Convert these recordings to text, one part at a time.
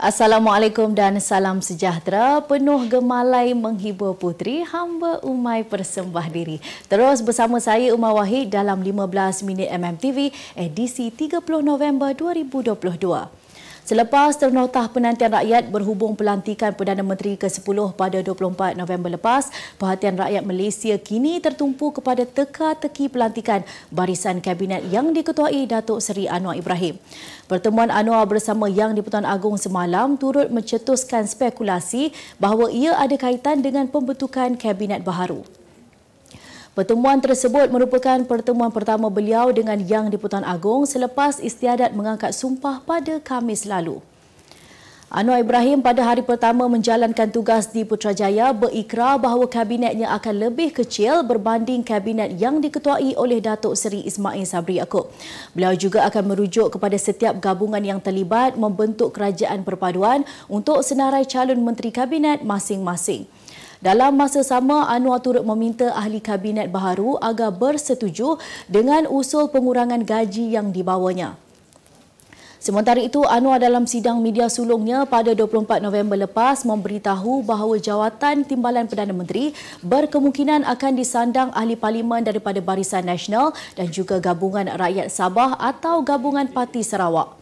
Assalamualaikum dan salam sejahtera. Penuh gemalai menghibur puteri, hamba Umay persembah diri. Terus bersama saya Umar Wahid dalam 15 minit MMTV edisi 30 November 2022. Selepas ternotah penantian rakyat berhubung pelantikan Perdana Menteri ke-10 pada 24 November lepas, perhatian rakyat Malaysia kini tertumpu kepada teka-teki pelantikan barisan kabinet yang diketuai Datuk Seri Anwar Ibrahim. Pertemuan Anwar bersama Yang di-Pertuan Agong semalam turut mencetuskan spekulasi bahawa ia ada kaitan dengan pembentukan kabinet baharu. Pertemuan tersebut merupakan pertemuan pertama beliau dengan Yang di-Pertuan Agong selepas istiadat mengangkat sumpah pada Khamis lalu. Anwar Ibrahim pada hari pertama menjalankan tugas di Putrajaya berikrar bahawa kabinetnya akan lebih kecil berbanding kabinet yang diketuai oleh Datuk Seri Ismail Sabri Yaakob. Beliau juga akan merujuk kepada setiap gabungan yang terlibat membentuk kerajaan perpaduan untuk senarai calon menteri kabinet masing-masing. Dalam masa sama, Anwar turut meminta ahli kabinet baharu agar bersetuju dengan usul pengurangan gaji yang dibawanya. Sementara itu, Anwar dalam sidang media sulungnya pada 24 November lepas memberitahu bahawa jawatan Timbalan Perdana Menteri berkemungkinan akan disandang ahli parlimen daripada Barisan Nasional dan juga Gabungan Rakyat Sabah atau Gabungan Parti Sarawak.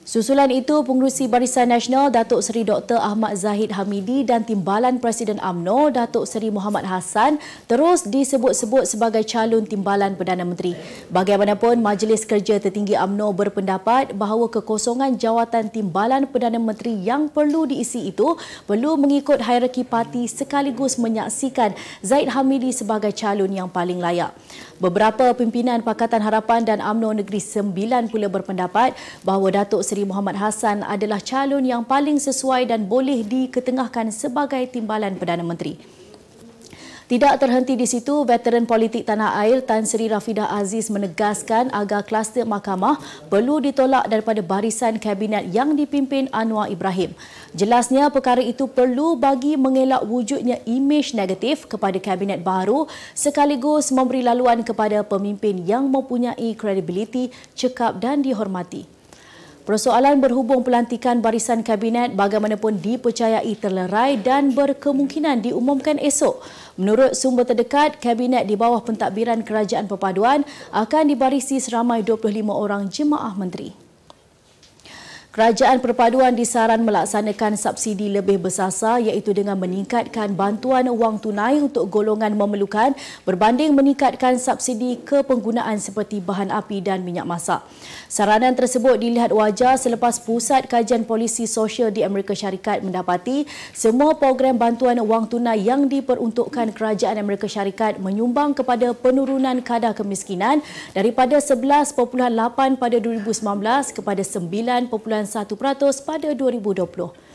Susulan itu, Pengerusi Barisan Nasional Datuk Seri Dr. Ahmad Zahid Hamidi dan Timbalan Presiden UMNO Datuk Seri Muhammad Hassan terus disebut-sebut sebagai calon Timbalan Perdana Menteri. Bagaimanapun, Majlis Kerja Tertinggi UMNO berpendapat bahawa kekosongan jawatan Timbalan Perdana Menteri yang perlu diisi itu perlu mengikut hierarki parti sekaligus menyaksikan Zahid Hamidi sebagai calon yang paling layak. Beberapa pimpinan Pakatan Harapan dan UMNO Negeri Sembilan pula berpendapat bahawa Datuk Seri Muhammad Hassan adalah calon yang paling sesuai dan boleh diketengahkan sebagai Timbalan Perdana Menteri. Tidak terhenti di situ, veteran politik tanah air Tan Sri Rafidah Aziz menegaskan agar kluster mahkamah perlu ditolak daripada barisan kabinet yang dipimpin Anwar Ibrahim. Jelasnya perkara itu perlu bagi mengelak wujudnya imej negatif kepada kabinet baru sekaligus memberi laluan kepada pemimpin yang mempunyai kredibiliti, cekap dan dihormati. Persoalan berhubung pelantikan barisan kabinet bagaimanapun dipercayai terlerai dan berkemungkinan diumumkan esok. Menurut sumber terdekat, kabinet di bawah pentadbiran Kerajaan Perpaduan akan dibarisi seramai 25 orang jemaah menteri. Kerajaan Perpaduan disaran melaksanakan subsidi lebih bersasar iaitu dengan meningkatkan bantuan wang tunai untuk golongan memerlukan berbanding meningkatkan subsidi kepenggunaan seperti bahan api dan minyak masak. Saranan tersebut dilihat wajar selepas Pusat Kajian Polisi Sosial di Amerika Syarikat mendapati semua program bantuan wang tunai yang diperuntukkan Kerajaan Amerika Syarikat menyumbang kepada penurunan kadar kemiskinan daripada 11.8% pada 2019 kepada 9.1% pada 2020.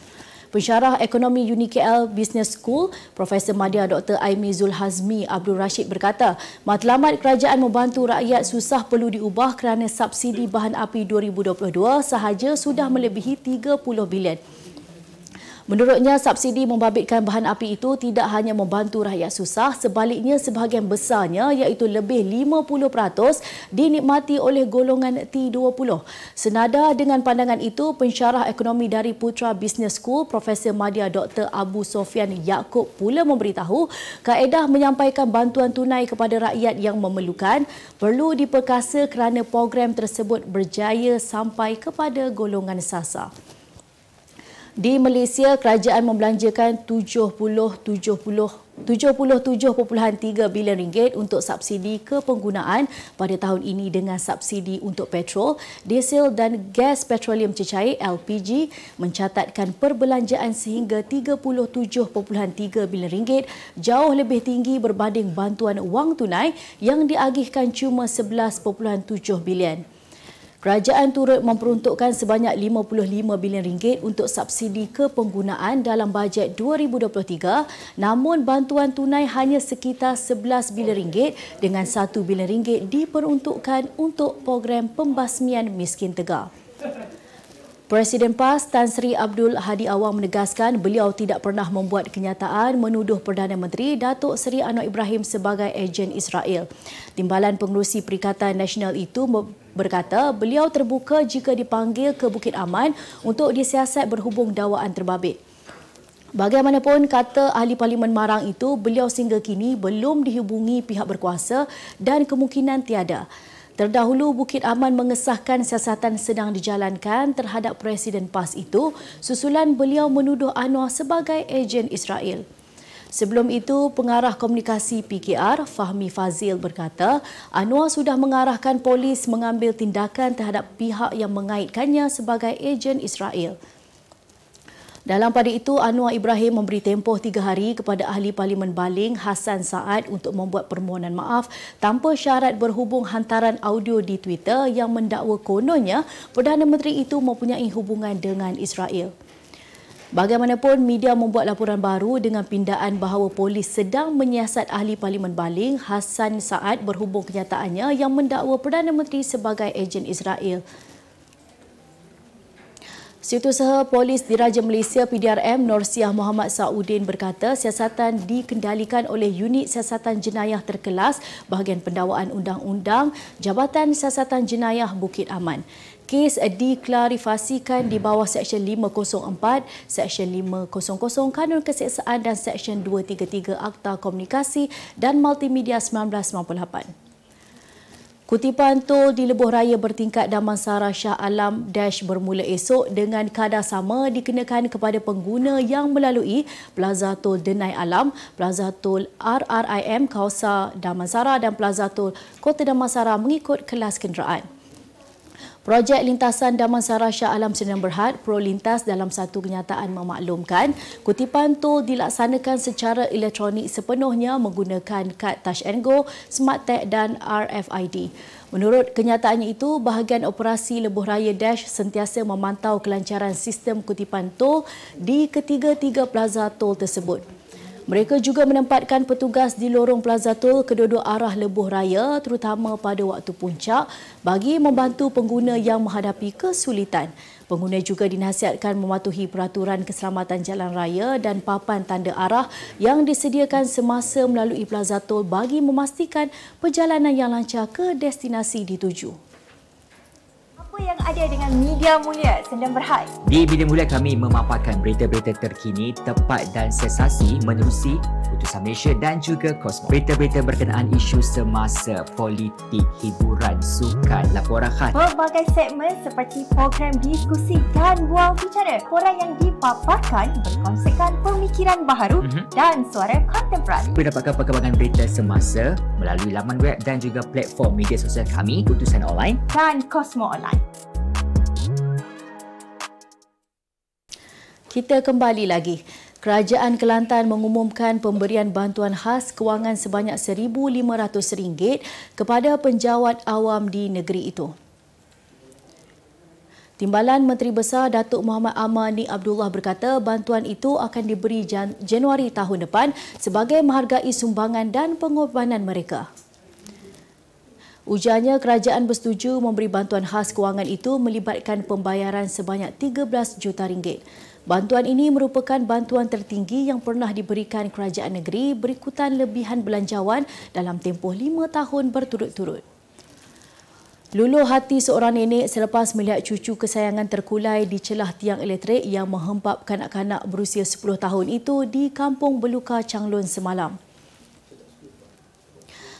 Pensyarah Ekonomi UniKL Business School, Profesor Madya Dr. Aimi Zul Hazmi Abdul Rashid berkata, matlamat kerajaan membantu rakyat susah perlu diubah kerana subsidi bahan api 2022 sahaja sudah melebihi 30 bilion. Menurutnya, subsidi membabitkan bahan api itu tidak hanya membantu rakyat susah, sebaliknya sebahagian besarnya iaitu lebih 50% dinikmati oleh golongan T20. Senada dengan pandangan itu, pensyarah ekonomi dari Putra Business School, Profesor Madya Dr. Abu Sofyan Yaakob pula memberitahu kaedah menyampaikan bantuan tunai kepada rakyat yang memerlukan perlu diperkasa kerana program tersebut berjaya sampai kepada golongan sasar. Di Malaysia, kerajaan membelanjakan 77.3 bilion ringgit untuk subsidi kepenggunaan pada tahun ini dengan subsidi untuk petrol, diesel dan gas petroleum cecair LPG mencatatkan perbelanjaan sehingga 37.3 bilion ringgit, jauh lebih tinggi berbanding bantuan wang tunai yang diagihkan cuma 11.7 bilion. Kerajaan turut memperuntukkan sebanyak 55 bilion ringgit untuk subsidi kepenggunaan dalam bajet 2023, namun bantuan tunai hanya sekitar 11 bilion ringgit dengan 1 bilion ringgit diperuntukkan untuk program pembasmian miskin tegar. Presiden PAS Tan Sri Abdul Hadi Awang menegaskan beliau tidak pernah membuat kenyataan menuduh Perdana Menteri Datuk Seri Anwar Ibrahim sebagai ejen Israel. Timbalan Pengerusi Perikatan Nasional itu berkata beliau terbuka jika dipanggil ke Bukit Aman untuk disiasat berhubung dakwaan terbabit. Bagaimanapun, kata ahli Parlimen Marang itu, beliau sehingga kini belum dihubungi pihak berkuasa dan kemungkinan tiada. Terdahulu, Bukit Aman mengesahkan siasatan sedang dijalankan terhadap Presiden PAS itu susulan beliau menuduh Anwar sebagai ejen Israel. Sebelum itu, pengarah komunikasi PKR, Fahmi Fazil berkata, Anwar sudah mengarahkan polis mengambil tindakan terhadap pihak yang mengaitkannya sebagai ejen Israel. Dalam pada itu, Anwar Ibrahim memberi tempoh 3 hari kepada ahli Parlimen Baling Hassan Saad untuk membuat permohonan maaf tanpa syarat berhubung hantaran audio di Twitter yang mendakwa kononnya Perdana Menteri itu mempunyai hubungan dengan Israel. Bagaimanapun, media membuat laporan baru dengan pindaan bahawa polis sedang menyiasat ahli Parlimen Baling Hassan Saad berhubung kenyataannya yang mendakwa Perdana Menteri sebagai ejen Israel. Setiausaha Polis Diraja Malaysia PDRM Norsiah Muhammad Saudin berkata siasatan dikendalikan oleh Unit Siasatan Jenayah Terkelas Bahagian Pendakwaan Undang-Undang Jabatan Siasatan Jenayah Bukit Aman. Kes diklarifikasikan di bawah Seksyen 504, Seksyen 500 Kanun Keseksaan dan Seksyen 233 Akta Komunikasi dan Multimedia 1998. Kutipan tol di Lebuh Raya bertingkat Damansara Shah Alam Dash bermula esok dengan kadar sama dikenakan kepada pengguna yang melalui Plaza Tol Denai Alam, Plaza Tol RRIM Kawasan Damansara dan Plaza Tol Kota Damansara mengikut kelas kenderaan. Projek Lintasan Damansara Shah Alam Sdn Bhd Pro Lintas dalam satu kenyataan memaklumkan kutipan tol dilaksanakan secara elektronik sepenuhnya menggunakan kad Touch and Go, Smart Tag dan RFID. Menurut kenyataannya itu, bahagian operasi Lebuh Raya Dash sentiasa memantau kelancaran sistem kutipan tol di ketiga-tiga plaza tol tersebut. Mereka juga menempatkan petugas di lorong Plaza Tol kedua-dua arah Lebuh Raya terutama pada waktu puncak bagi membantu pengguna yang menghadapi kesulitan. Pengguna juga dinasihatkan mematuhi peraturan keselamatan jalan raya dan papan tanda arah yang disediakan semasa melalui Plaza Tol bagi memastikan perjalanan yang lancar ke destinasi dituju. Apa yang ada dengan Media Mulia Sdn Bhd? Di Media Mulia kami memaparkan berita-berita terkini, tepat dan sensasi menerusi putusan Malaysia dan juga kosmos. Berita-berita berkenaan isu semasa, politik, hiburan, sukan, laporan khas. Pelbagai segmen seperti program diskusi dan bual bicara. Orang yang dipaparkan berkongsikan pemikiran baharu dan suara kontemporari. Mendapatkan perkembangan berita semasa melalui laman web dan juga platform media sosial kami, Putusan Online dan Kosmo Online. Kita kembali lagi. Kerajaan Kelantan mengumumkan pemberian bantuan khas kewangan sebanyak RM1,500 kepada penjawat awam di negeri itu. Timbalan Menteri Besar Datuk Muhammad Amani Abdullah berkata bantuan itu akan diberi Januari tahun depan sebagai menghargai sumbangan dan pengorbanan mereka. Ujarnya kerajaan bersetuju memberi bantuan khas kewangan itu melibatkan pembayaran sebanyak RM13 juta. Bantuan ini merupakan bantuan tertinggi yang pernah diberikan kerajaan negeri berikutan lebihan belanjawan dalam tempoh 5 tahun berturut-turut. Luluh hati seorang nenek selepas melihat cucu kesayangan terkulai di celah tiang elektrik yang menghempap kanak-kanak berusia 10 tahun itu di Kampung Beluka, Changlun semalam.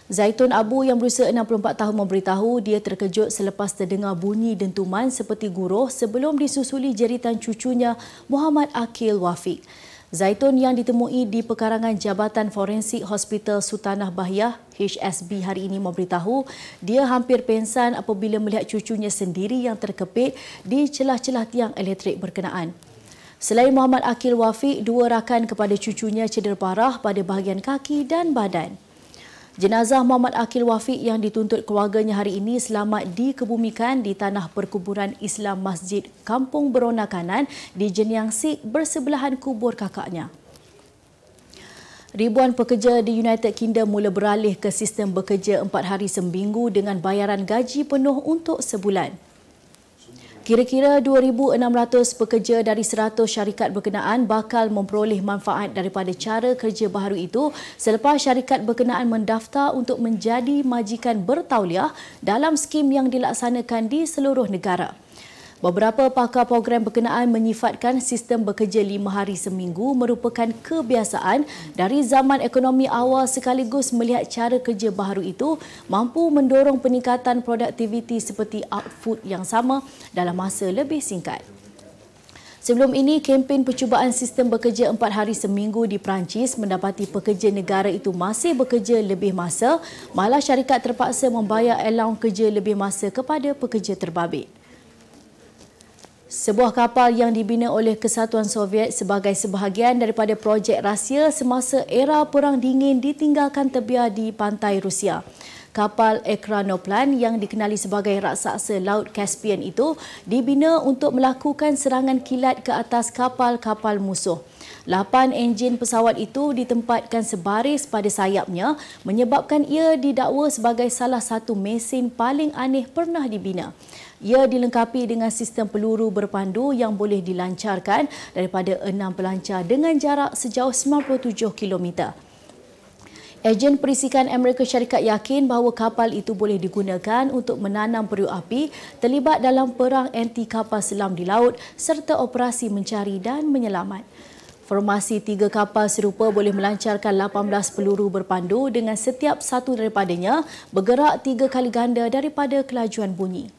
Zaitun Abu yang berusia 64 tahun memberitahu dia terkejut selepas terdengar bunyi dentuman seperti guruh sebelum disusuli jeritan cucunya Muhammad Akil Wafiq. Zaitun yang ditemui di pekarangan Jabatan Forensik Hospital Sultanah Bahyah HSB hari ini memberitahu dia hampir pingsan apabila melihat cucunya sendiri yang terkepit di celah-celah tiang elektrik berkenaan. Selain Muhammad Akil Wafiq, 2 rakan kepada cucunya cedera parah pada bahagian kaki dan badan. Jenazah Muhammad Akil Wafiq yang dituntut keluarganya hari ini selamat dikebumikan di tanah perkuburan Islam Masjid Kampung Berona Kanan di Jenyang Sik bersebelahan kubur kakaknya. Ribuan pekerja di United Kingdom mula beralih ke sistem bekerja 4 hari seminggu dengan bayaran gaji penuh untuk sebulan. Kira-kira 2,600 pekerja dari 100 syarikat berkenaan bakal memperoleh manfaat daripada cara kerja baharu itu selepas syarikat berkenaan mendaftar untuk menjadi majikan bertauliah dalam skim yang dilaksanakan di seluruh negara. Beberapa pakar program berkenaan menyifatkan sistem bekerja 5 hari seminggu merupakan kebiasaan dari zaman ekonomi awal sekaligus melihat cara kerja baharu itu mampu mendorong peningkatan produktiviti seperti output yang sama dalam masa lebih singkat. Sebelum ini, kempen percubaan sistem bekerja 4 hari seminggu di Perancis mendapati pekerja negara itu masih bekerja lebih masa, malah syarikat terpaksa membayar allowance kerja lebih masa kepada pekerja terbabit. Sebuah kapal yang dibina oleh Kesatuan Soviet sebagai sebahagian daripada projek rahsia semasa era Perang Dingin ditinggalkan terbiar di pantai Rusia. Kapal Ekranoplan yang dikenali sebagai raksasa Laut Caspian itu dibina untuk melakukan serangan kilat ke atas kapal-kapal musuh. 8 enjin pesawat itu ditempatkan sebaris pada sayapnya menyebabkan ia didakwa sebagai salah satu mesin paling aneh pernah dibina. Ia dilengkapi dengan sistem peluru berpandu yang boleh dilancarkan daripada 6 pelancar dengan jarak sejauh 97 km. Ejen perisikan Amerika Syarikat yakin bahawa kapal itu boleh digunakan untuk menanam periuk api, terlibat dalam perang anti kapal selam di laut serta operasi mencari dan menyelamat. Formasi 3 kapal serupa boleh melancarkan 18 peluru berpandu dengan setiap satu daripadanya bergerak 3 kali ganda daripada kelajuan bunyi.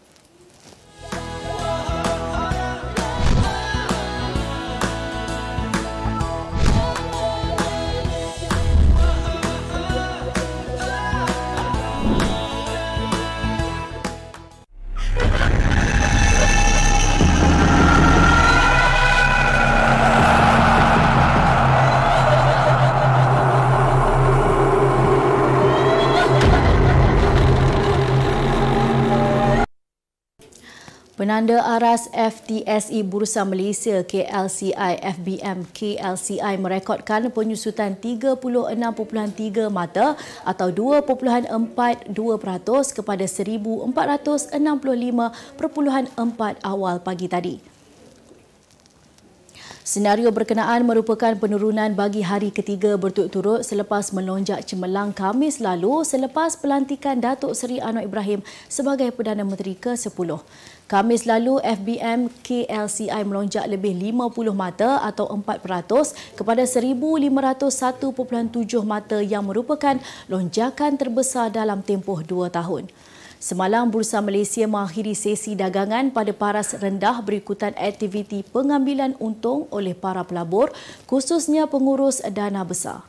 Penanda aras FTSE Bursa Malaysia KLCI FBM KLCI merekodkan penyusutan 36.3 mata atau 2.42% kepada 1,465.4 awal pagi tadi. Senario berkenaan merupakan penurunan bagi hari ketiga berturut-turut selepas melonjak cemerlang Khamis lalu selepas pelantikan Datuk Seri Anwar Ibrahim sebagai Perdana Menteri ke-10. Khamis lalu, FBM KLCI melonjak lebih 50 mata atau 4% kepada 1,501.7 mata yang merupakan lonjakan terbesar dalam tempoh 2 tahun. Semalam, Bursa Malaysia mengakhiri sesi dagangan pada paras rendah berikutan aktiviti pengambilan untung oleh para pelabur, khususnya pengurus dana besar.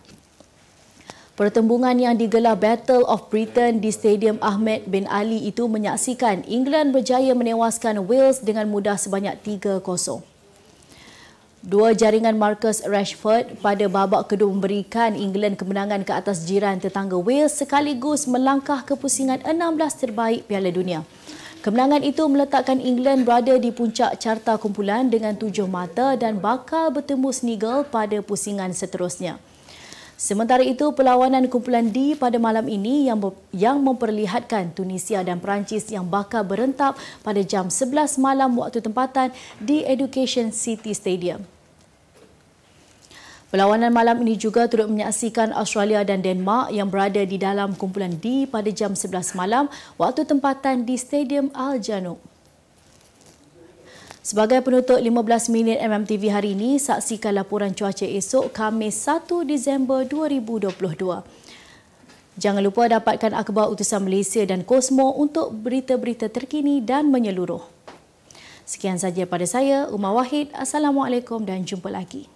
Pertembungan yang digelar Battle of Britain di Stadium Ahmed bin Ali itu menyaksikan England berjaya menewaskan Wales dengan mudah sebanyak 3-0. Dua jaringan Marcus Rashford pada babak kedua memberikan England kemenangan ke atas jiran tetangga Wales sekaligus melangkah ke pusingan 16 terbaik Piala Dunia. Kemenangan itu meletakkan England berada di puncak carta kumpulan dengan 7 mata dan bakal bertemu Senegal pada pusingan seterusnya. Sementara itu, perlawanan kumpulan D pada malam ini yang memperlihatkan Tunisia dan Perancis yang bakal berentap pada jam 11 malam waktu tempatan di Education City Stadium. Perlawanan malam ini juga turut menyaksikan Australia dan Denmark yang berada di dalam kumpulan D pada jam 11 malam waktu tempatan di Stadium Al Janoub. Sebagai penutup 15 minit MMTV hari ini, saksikan laporan cuaca esok Khamis 1 Disember 2022. Jangan lupa dapatkan akhbar utusan Malaysia dan Kosmo untuk berita-berita terkini dan menyeluruh. Sekian saja pada saya, Umar Wahid. Assalamualaikum dan jumpa lagi.